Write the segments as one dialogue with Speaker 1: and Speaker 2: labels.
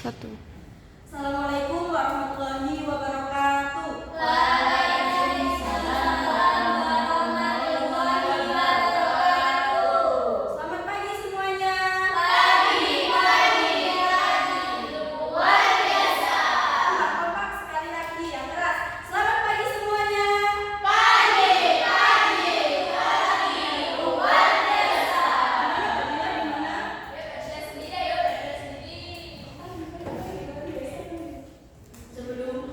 Speaker 1: Satu.
Speaker 2: Assalamualaikum warahmatullahi wabarakatuh. Selamat pagi semuanya. Kompak sekali lagi yang keras. Selamat pagi semuanya. Sebelum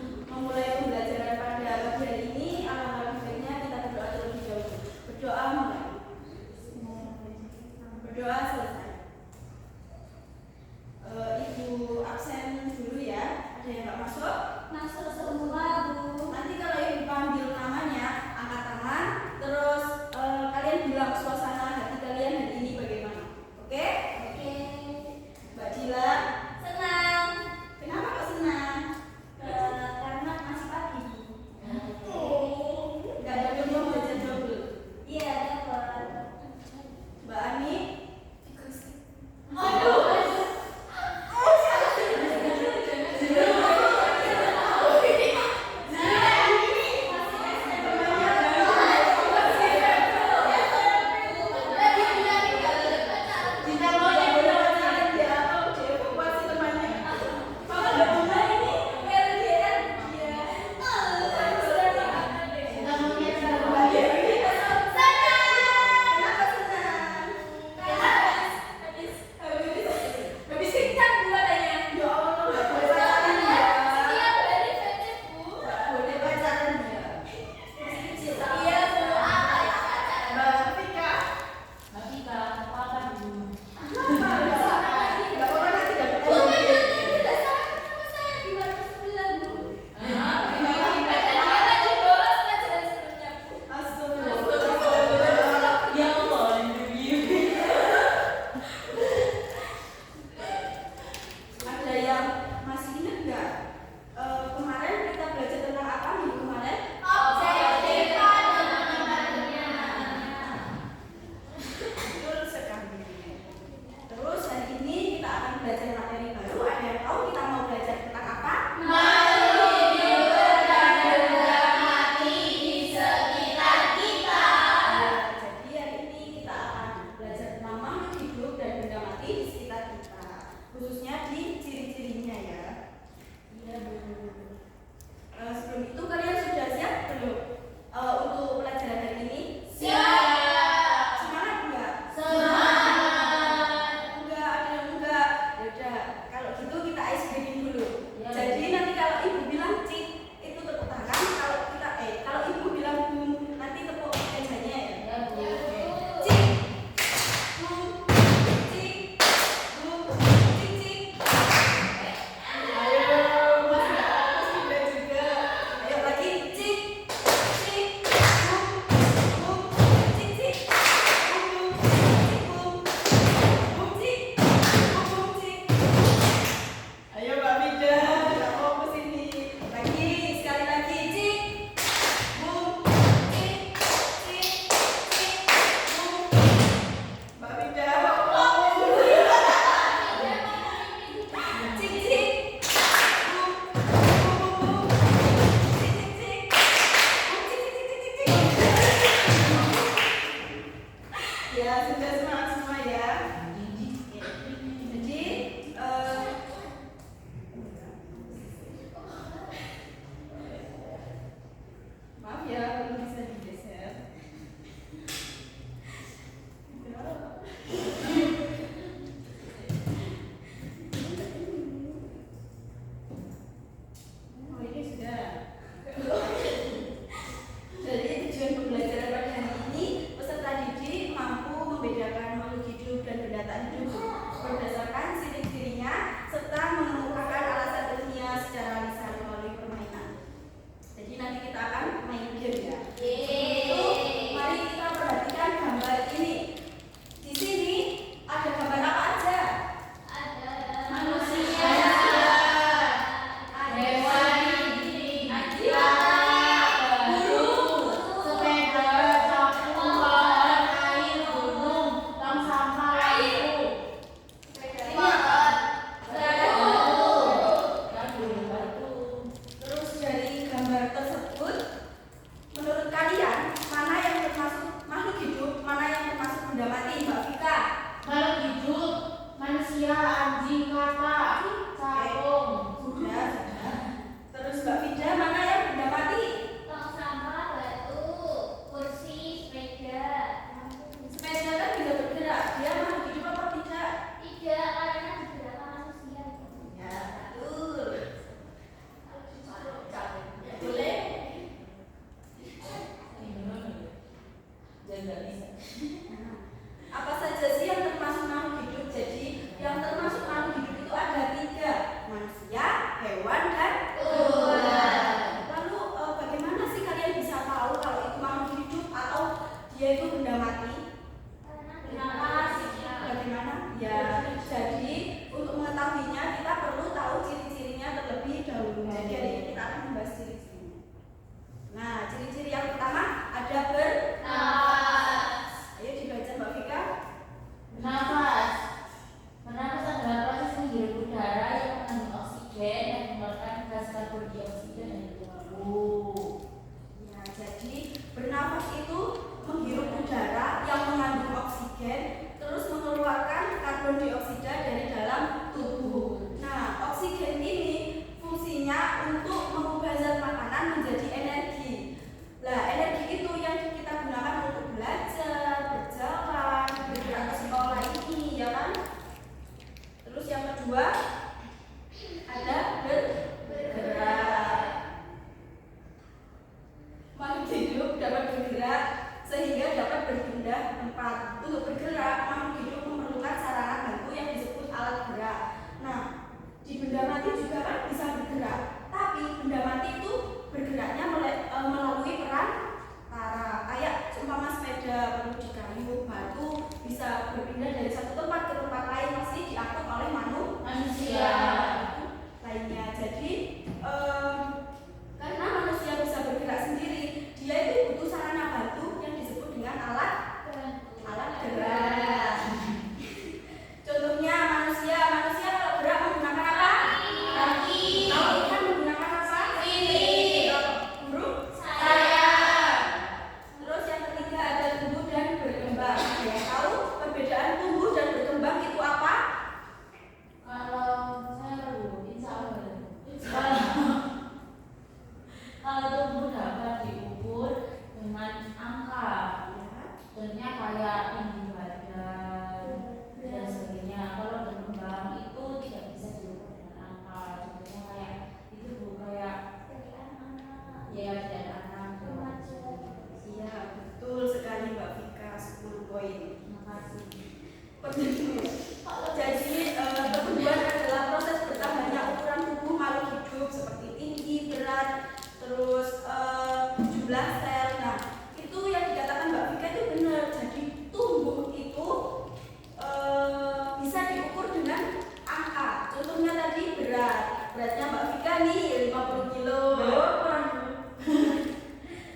Speaker 2: berat. Beratnya Mbak Vika nih 50 kilo.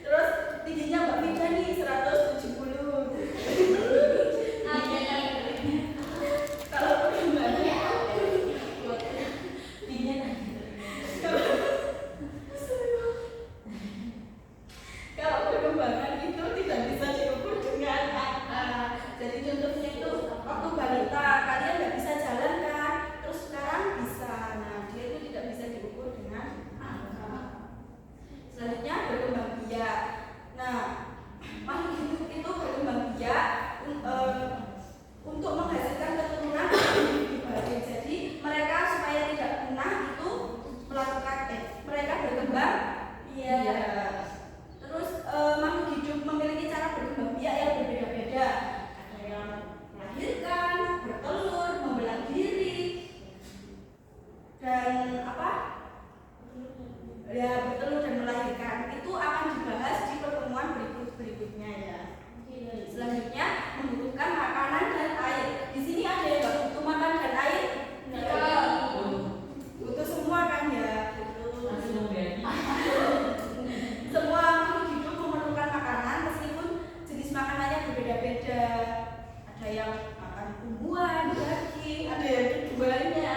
Speaker 2: Terus tingginya Mbak Vika nih 170. Kalau perkembangannya kalau perkembangan itu tidak bisa diukur dengan angka. Jadi contohnya itu waktu balita kalian nggak bisa jalan kan, terus sekarang bisa. Nah dia itu tidak bisa diukur dengan angka. Selanjutnya berkembang biak. Nah makhluk hidup itu berkembang biak untuk menghasilkan keturunan yang baik. Jadi mereka supaya tidak punah itu melakukan mereka berkembang biak. Terus makhluk hidup memiliki cara berkembang biak yang berbeda-beda. Ada yang melahirkan, bertelur, membelah diri, dan apa? Ya bertelur dan melahirkan. Itu akan dibahas di pertemuan berikutnya ya. Selanjutnya membutuhkan makanan dan air. Di sini ada yang nggak butuh makan dan air? Butuh semua kan ya? Semua makhluk hidup memerlukan makanan meskipun jenis makanannya berbeda-beda. Ada yang makan tumbuhan, daging, ada yang keduanya.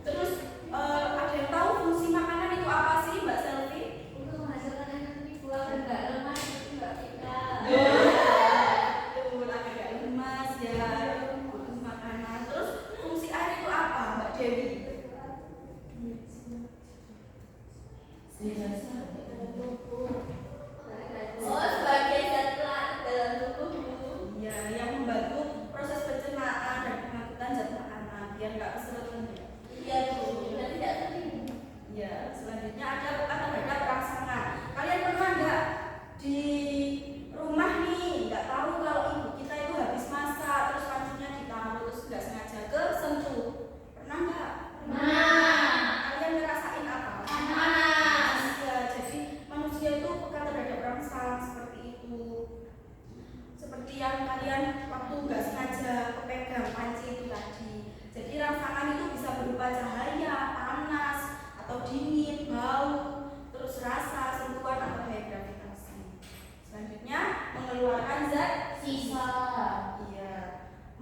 Speaker 2: Terus ada yang tahu fungsi makanan itu apa sih Mbak Selvi?
Speaker 1: Untuk menghasilkan energi buat enggak lemas itu Mbak Vika.
Speaker 2: Tuh, agak lemas ya, butuh makanan. Terus fungsi air itu apa Mbak Dewi?
Speaker 1: Oh, sebagai zat pelarut dalam tubuhmu.
Speaker 2: Ya, yang membantu proses pencernaan dan pengangkutan zat makanan biar nggak keserut ya.
Speaker 1: Iya Bu, dan tidak kering.
Speaker 2: Ya, selanjutnya ada pekan terhadap rangsangan. Kalian pernah nggak di rumah nih nggak tahu kalau ibu kita itu habis masak terus pancinya ditaruh terus nggak sengaja kesentuh? Pernah nggak? Kalian ngerasain apa?
Speaker 1: Panas.
Speaker 2: Ya, jadi manusia itu pekan terhadap rangsang seperti itu. Seperti yang kalian waktu nggak sengaja kepegang panci itu tadi. Jadi rangsangan itu bisa berupa cahaya, panas, atau dingin, bau, terus rasa, sentuhan atau gaya gravitasi. Selanjutnya mengeluarkan zat
Speaker 1: Sisa.
Speaker 2: Iya.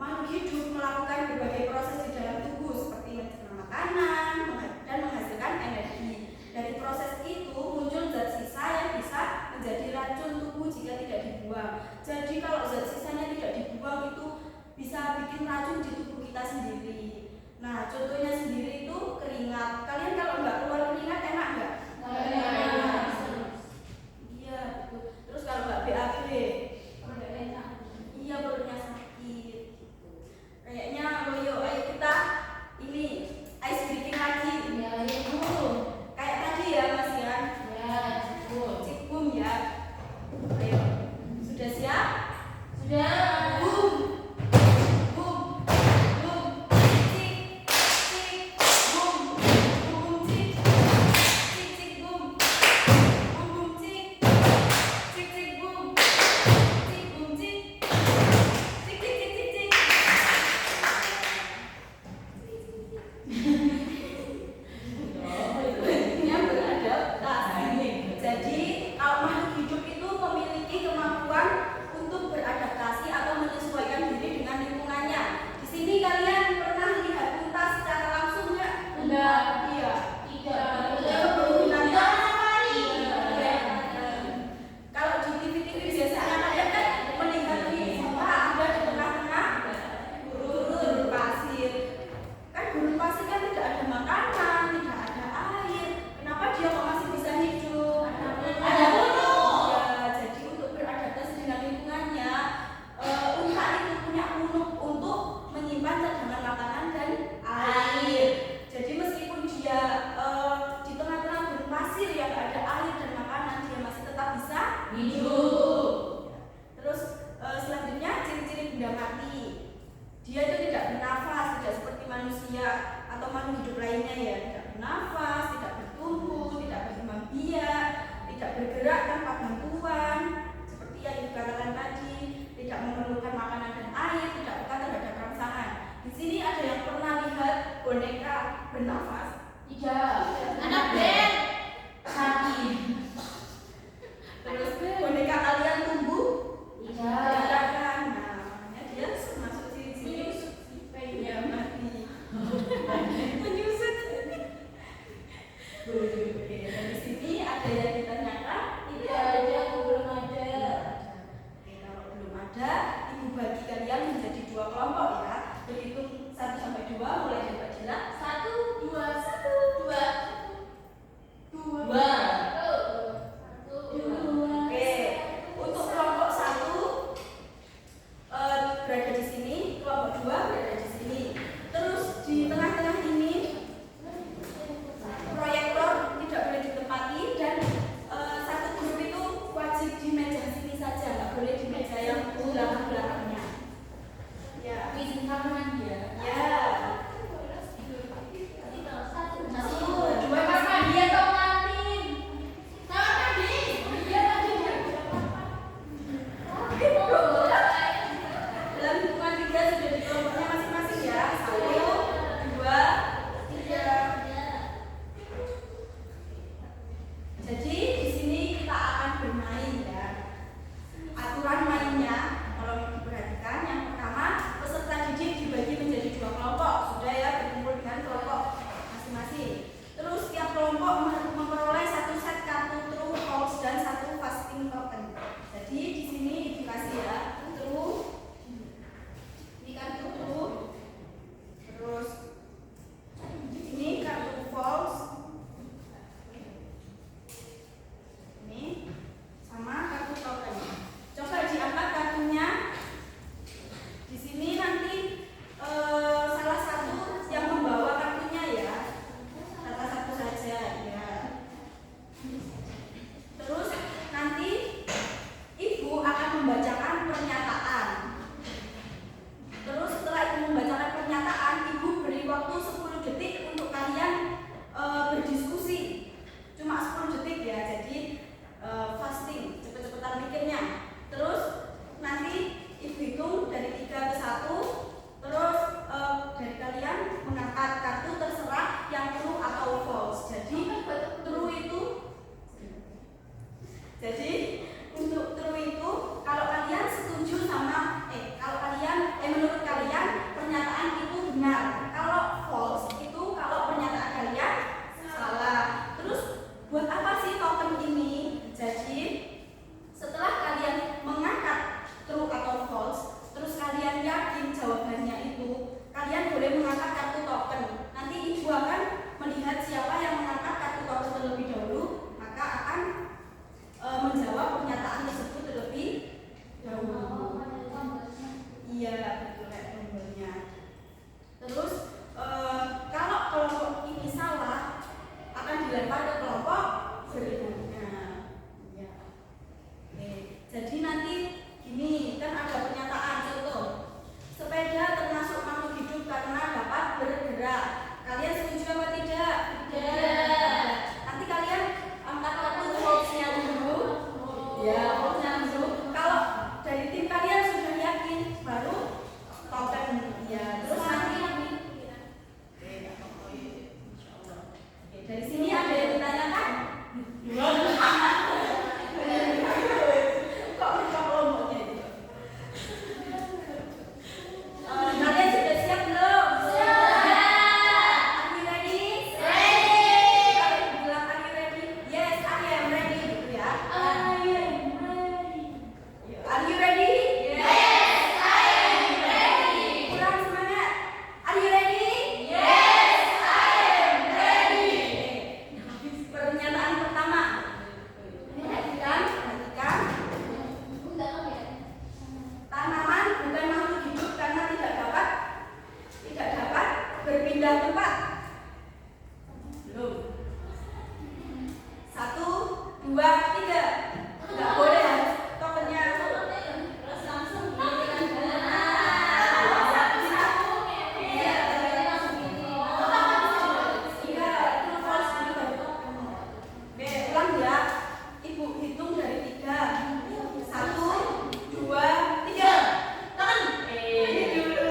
Speaker 2: Makhluk hidup melakukan berbagai proses di dalam tubuh seperti mencerna makanan dan menghasilkan energi. Dari proses itu muncul zat sisa yang bisa menjadi racun tubuh jika tidak dibuang. Jadi kalau zat sisanya tidak dibuang itu bisa bikin racun di tubuh kita sendiri. Nah, contohnya sendiri itu keringat. Kalian kalau nggak keluar keringat enak nggak?
Speaker 1: Enak.
Speaker 2: Iya, betul. Terus kalau nggak BAB,
Speaker 1: Enggak enak.
Speaker 2: iya perutnya sakit. Kayaknya loyo, ayo kita ini ice breaking lagi.
Speaker 1: Ya, Ibu.
Speaker 2: Kayak tadi ya Mas Yan.
Speaker 1: Ya, cukup.
Speaker 2: Cikbum ya. Ayo, sudah siap?
Speaker 1: Sudah.
Speaker 2: Boom, boom, boom, cik, cik, boom, boom, cik, cik, cik, boom, boom, boom, cik, cik, cik, boom, cik, boom, cik, cik, cik, cik, cik, cik. Bentuknya beradaptasi. Jadi kalau makhluk hidup itu memiliki kemampuan untuk beradaptasi atau menyesuaikan diri dengan lingkungannya. Di sini kalian pernah lihat unta secara langsung nggak?
Speaker 1: Enggak.
Speaker 2: Iya.
Speaker 1: Tidak.
Speaker 2: Binatang.
Speaker 1: Iya.
Speaker 2: Kalau di TV-TV biasanya kalian kan melihat nih unta ada di tengah-tengah gurun pasir. Kan gurun pasir kan tidak ada makanan, tidak ada air. Kenapa dia kok masih bisa hidup?
Speaker 1: Ada punuk.
Speaker 2: Ya, jadi untuk beradaptasi dengan lingkungannya, unta itu punya punuk untuk menyimpan cadangan makanan dan air. Jadi meskipun dia di tengah-tengah gurun pasir yang ada air dan makanan, dia masih tetap bisa
Speaker 1: Hidup.
Speaker 2: Terus selanjutnya ciri-ciri benda mati. Dia itu tidak bernafas, tidak seperti manusia atau makhluk hidup lainnya ya. Tidak bernafas, tidak bertumbuh, tidak berkembang biak, tidak bergerak tanpa bantuan. Seperti yang dikatakan tadi, tidak memerlukan makanan dan air, tidak peka terhadap rangsangan. Di sini ada yang pernah lihat boneka bernafas?
Speaker 1: Anak band.
Speaker 2: Terus boneka kalian tumbuh? Iya kan? Nah, makanya dia masuk sini. Ya mati. Menyusut. Oke, dari sini ada yang ditanyakan?
Speaker 1: Tidak ada, aku belum ada.
Speaker 2: Oke, kalau belum ada, ibu bagi kalian menjadi 2 kelompok ya. Berhitung 1 sampai 2, mulai dari Mbak Jela.
Speaker 1: 1, 2, 1, 2.
Speaker 2: 2.
Speaker 1: Oke.
Speaker 2: Untuk kelompok 1 berada di sini, kelompok 2 berada di sini. Terus di tengah-tengah ini proyektor tidak boleh ditempati dan satu grup itu wajib di meja sini saja, nggak boleh di meja yang belakang-belakangnya. Ya.
Speaker 1: Izinkan dia.
Speaker 2: Ya. Dalam hitungan 3 sudah di kelompoknya masing-masing ya. 1, 2, 3. Jadi di sini kita akan bermain ya. Aturan mainnya kalau diperhatikan, yang pertama peserta didik dibagi menjadi 2 kelompok. Sudah ya, berkumpul dengan kelompok masing-masing. Terus tiap kelompok memperoleh 1 set kartu true, false dan 1 fasting token. Jadi di sini dikasih ya true. Ini kartu true. Terus ini kartu false. Ini sama kartu token. Coba diangkat kartunya. Di sini nanti salah satu yang membawa kartunya ya. Salah satu saja ya. Terus nanti ibu akan membacakan pernyataan. Terus setelah ibu membacakan pernyataan, ibu beri waktu 10 detik untuk kalian berdiskusi. Cuma 10 detik ya. Jadi fasting, cepet-cepetan mikirnya. Terus nanti ibu hitung dari 3 ke 1. Terus dari kalian mengangkat kartu terserah yang true atau false. Jadi untuk true itu kalau kalian setuju sama kalau kalian menurut kalian pernyataan itu benar. Kalau false itu kalau pernyataan kalian salah. Terus buat apa sih token ini? Jadi setelah kalian mengangkat true atau false, terus kalian yakin jawabannya itu, kalian boleh mengangkat kartu token. Nanti ibu akan melihat siapa yang mengangkat kartu token terlebih dahulu, maka akan menjawab pernyataan tersebut terlebih dahulu. Iya, betul kayak tombolnya. Terus kalau kelompok ini salah, akan dilempar ke kelompok berikutnya. Ya. Oke. Jadi nanti gini, kan ada pernyataan contoh. Sepeda termasuk makhluk hidup karena dapat bergerak. Kalian setuju apa tidak?
Speaker 1: Tidak.
Speaker 2: Nanti kalian angkat kartu false-nya dulu. Ya, false-nya dulu. Kalau dari tim kalian sudah yakin, baru token ya. Terus nanti dari sini ada yang ditanyakan? Kok kelompoknya itu? Kalian sudah siap belum? Are you ready? Kalau bilang are you ready? Yes, I am ready gitu ya. Are you ready? Kurang semangat. Are you ready? Pernyataan pertama. Perhatikan. Tanaman bukan makhluk hidup karena tidak dapat berpindah tempat. Belum. 1, 2, 3. Nggak boleh harus tokennya. Oke, ulang ya. Ibu hitung dari 3. 1, 2, 3. Tangan. Dulu.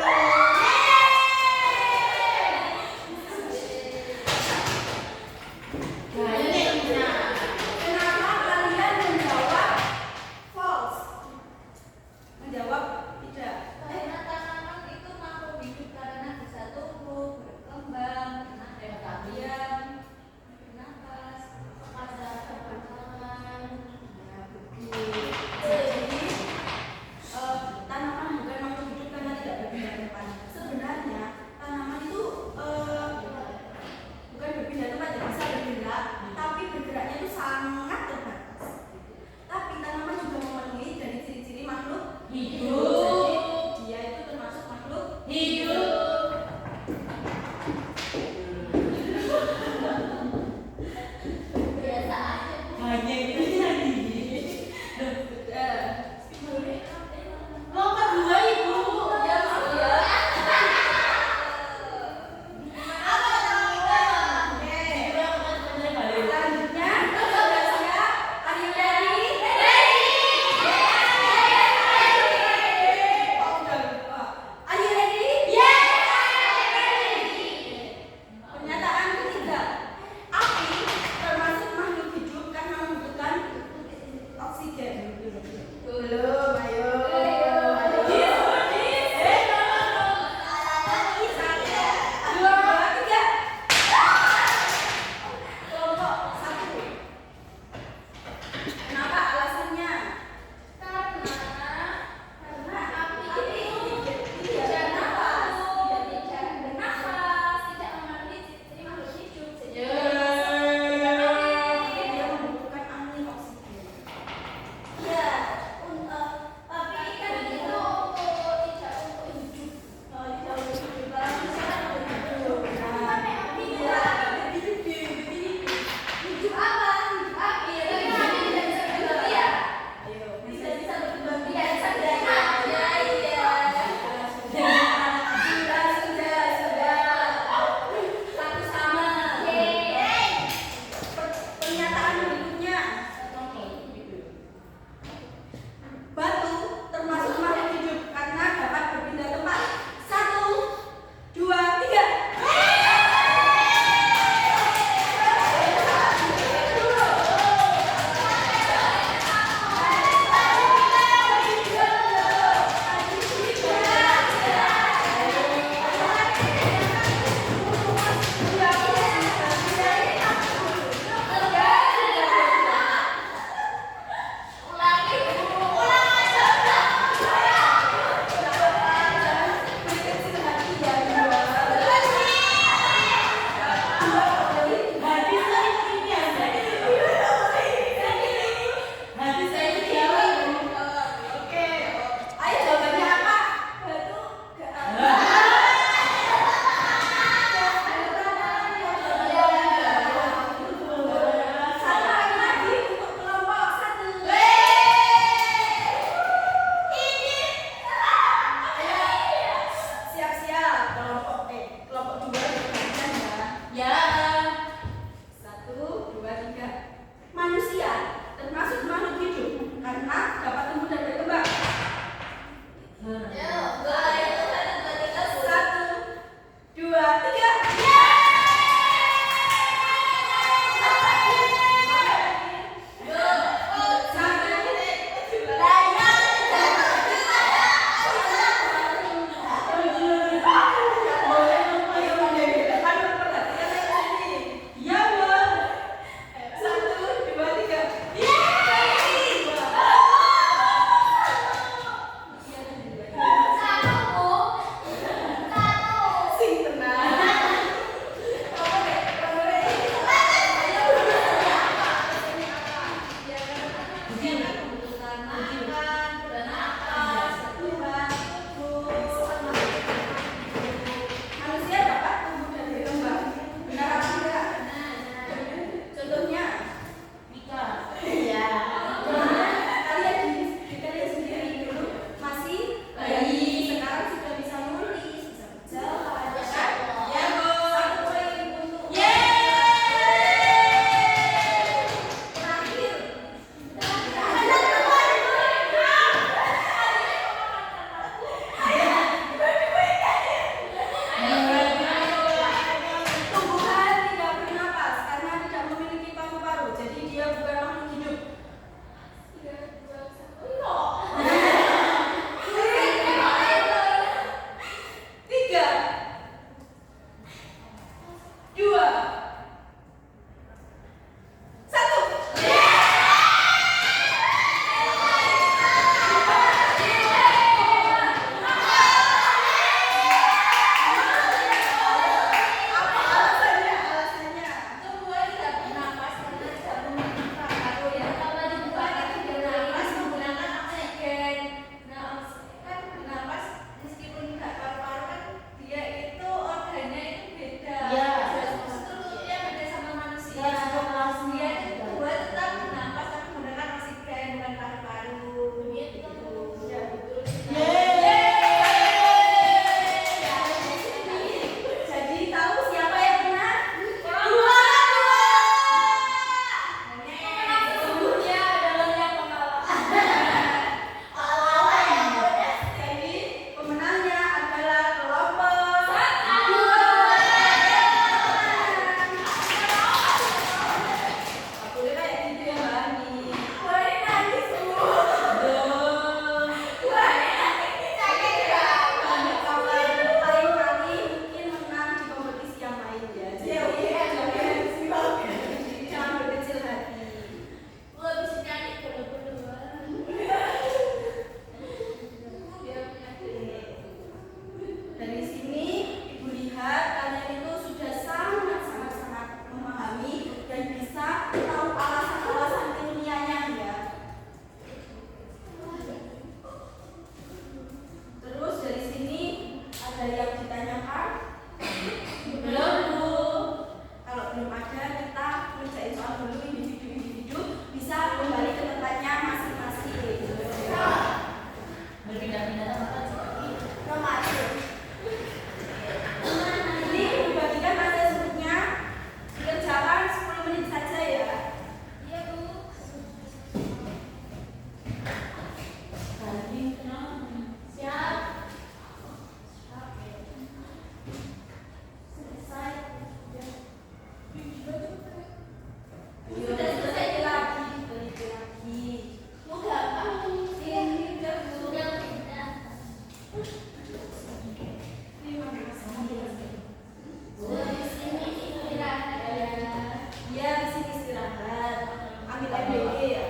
Speaker 2: Ambil MBA ya.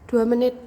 Speaker 3: 2 menit.